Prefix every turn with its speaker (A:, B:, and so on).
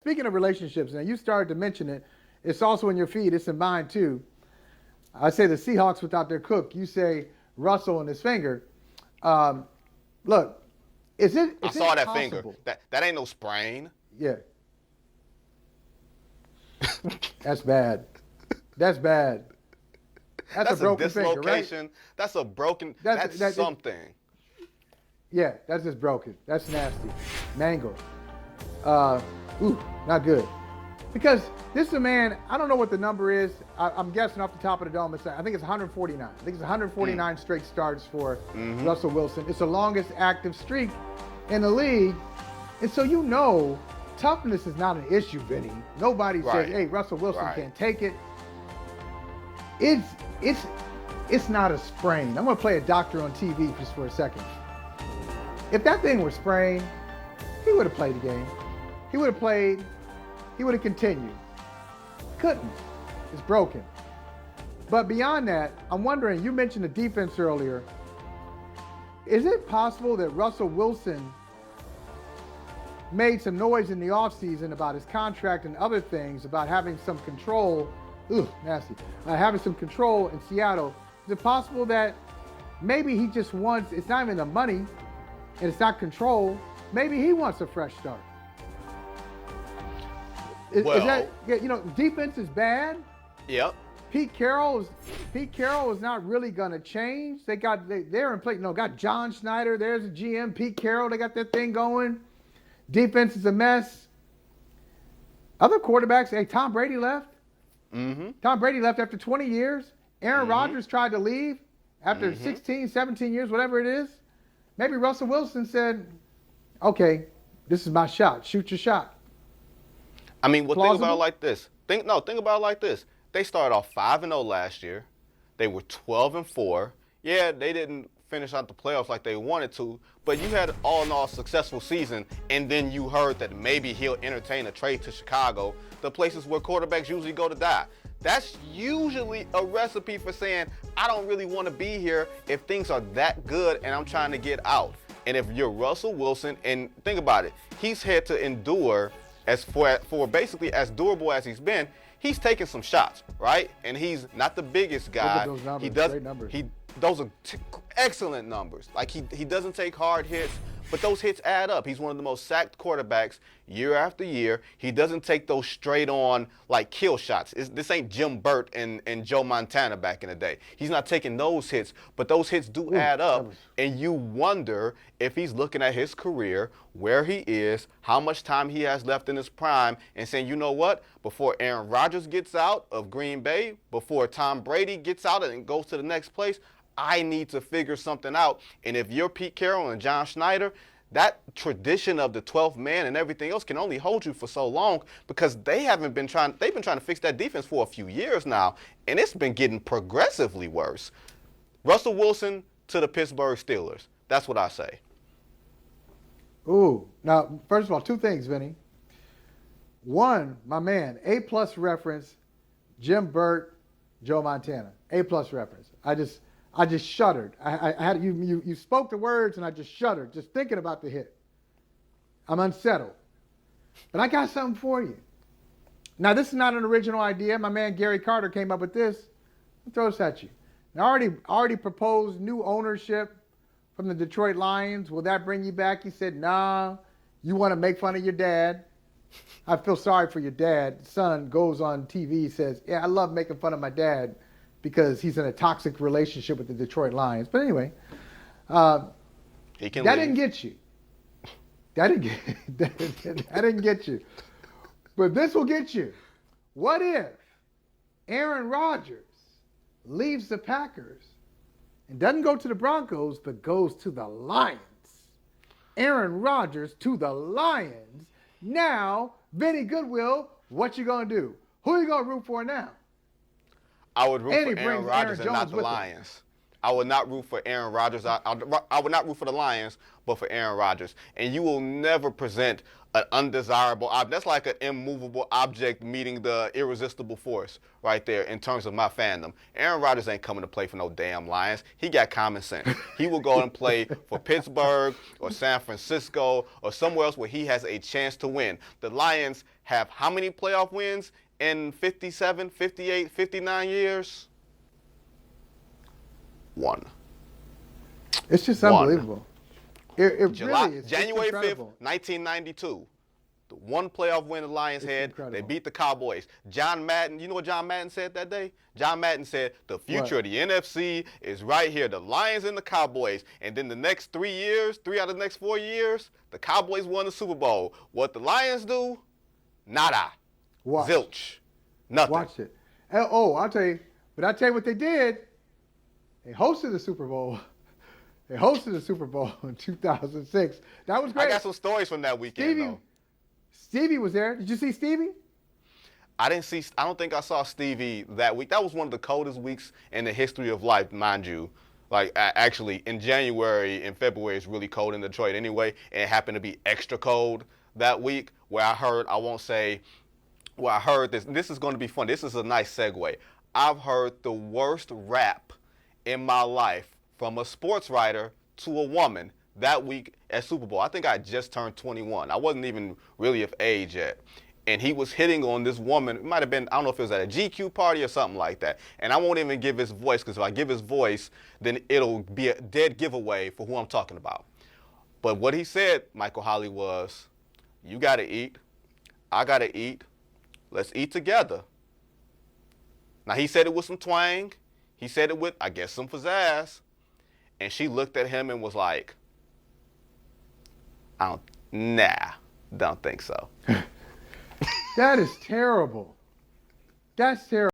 A: speaking of relationships, now you started to mention it. It's also in your feed. It's in mine too. I say the Seahawks without their cook. You say Russell and his finger. Look,
B: I saw that finger. That ain't no sprain.
A: Yeah. That's bad. That's bad. That's a broken
B: dislocation.
A: Finger, right?
B: That's a broken. That's something.
A: Yeah, that's just broken. That's nasty. Mangled. Not good. Because this is a man, I don't know what the number is. I'm guessing off the top of the dome. I think it's 149. I think it's 149 straight starts for Russell Wilson. It's the longest active streak in the league. And so you know, toughness is not an issue, Vinny. Nobody says, hey, Russell Wilson can't take it. It's not a sprain. I'm going to play a doctor on TV just for a second. If that thing were sprained, he would have played the game. He would have played. He would have continued. Couldn't. It's broken. But beyond that, I'm wondering, you mentioned the defense earlier. Is it possible that Russell Wilson made some noise in the offseason about his contract and other things, about having some control, nasty, having some control in Seattle? Is it possible that maybe he just wants, it's not even the money, and it's not control, maybe he wants a fresh start? Is that, defense is bad.
B: Yep.
A: Pete Carroll is not really gonna change. They're in place. Got John Schneider. There's a GM. Pete Carroll. They got their thing going. Defense is a mess. Other quarterbacks. Hey, Tom Brady left. Tom Brady left after 20 years. Aaron Rodgers tried to leave after 16, 17 years, whatever it is. Maybe Russell Wilson said, "Okay, this is my shot. Shoot your shot."
B: I mean, think about it like this. Think about it like this. They started off 5-0 last year. They were 12-4. Yeah, they didn't finish out the playoffs like they wanted to, but you had all in all a successful season, and then you heard that maybe he'll entertain a trade to Chicago, the places where quarterbacks usually go to die. That's usually a recipe for saying, I don't really want to be here if things are that good and I'm trying to get out. And if you're Russell Wilson, and think about it, he's had to endure for basically as durable as he's been. He's taking some shots, right? And he's not the biggest guy.
A: Look at those numbers.
B: He does.
A: Great numbers.
B: Those are excellent numbers. Like he doesn't take hard hits, but those hits add up. He's one of the most sacked quarterbacks year after year. He doesn't take those straight on like kill shots. This ain't Jim Burt and Joe Montana back in the day. He's not taking those hits, but those hits do add up. And you wonder if he's looking at his career, where he is, how much time he has left in his prime, and saying, you know what? Before Aaron Rodgers gets out of Green Bay, before Tom Brady gets out and goes to the next place, I need to figure something out. And if you're Pete Carroll and John Schneider, that tradition of the 12th man and everything else can only hold you for so long, because they've been trying to fix that defense for a few years now, and it's been getting progressively worse. Russell Wilson to the Pittsburgh Steelers. That's what I say.
A: Ooh. Now, first of all, two things, Vinny. One, my man, A+ reference, Jim Burt, Joe Montana. A+ reference. I just shuddered. I had you spoke the words and I just shuddered just thinking about the hit. I'm unsettled. But I got something for you. Now, this is not an original idea. My man Gary Carter came up with this. I'll throw this at you. Now, already proposed new ownership from the Detroit Lions. Will that bring you back? He said, nah, you want to make fun of your dad. I feel sorry for your dad. Son goes on TV, says, yeah, I love making fun of my dad because he's in a toxic relationship with the Detroit Lions. But anyway, that didn't get you. That didn't get you. But this will get you. What if Aaron Rodgers leaves the Packers and doesn't go to the Broncos, but goes to the Lions? Aaron Rodgers to the Lions. Now, Vinny Goodwill, what you going to do? Who are you going to root for now?
B: I would root for Aaron Rodgers and not the Lions. I would not root for Aaron Rodgers. I would not root for the Lions, but for Aaron Rodgers. And you will never present an undesirable object. That's like an immovable object meeting the irresistible force right there in terms of my fandom. Aaron Rodgers ain't coming to play for no damn Lions. He got common sense. He will go and play for Pittsburgh or San Francisco or somewhere else where he has a chance to win. The Lions have how many playoff wins in 57, 58, 59 years? One.
A: It's just
B: One.
A: unbelievable. It
B: July,
A: really is.
B: January
A: It's
B: 5th,
A: incredible.
B: 1992. The one playoff win the Lions
A: It's
B: had,
A: incredible.
B: they beat the Cowboys. John Madden, you know what John Madden said that day? John Madden said, the future of the NFC is right here, the Lions and the Cowboys. And then the next 3 years, 3 out of the next 4 years, the Cowboys won the Super Bowl. What the Lions do? Nada.
A: Watch.
B: Zilch. Nothing.
A: Watch it. Oh, I'll tell you. But I'll tell you what they did. They hosted the Super Bowl. They hosted the Super Bowl in 2006. That was great.
B: I got some stories from that weekend, though.
A: Stevie was there. Did you see Stevie?
B: I don't think I saw Stevie that week. That was one of the coldest weeks in the history of life, mind you. Like, actually, in January and February, it's really cold in Detroit anyway, and it happened to be extra cold that week where I heard this. This is going to be fun. This is a nice segue. I've heard the worst rap in my life from a sports writer to a woman that week at Super Bowl. I think I just turned 21. I wasn't even really of age yet. And he was hitting on this woman. It might have been, I don't know if it was at a GQ party or something like that. And I won't even give his voice, because if I give his voice, then it'll be a dead giveaway for who I'm talking about. But what he said, Michael Holley, was, you got to eat. I got to eat. Let's eat together. Now, he said it with some twang. He said it with, I guess, some pizzazz. And she looked at him and was like, don't think so.
A: That is terrible. That's terrible.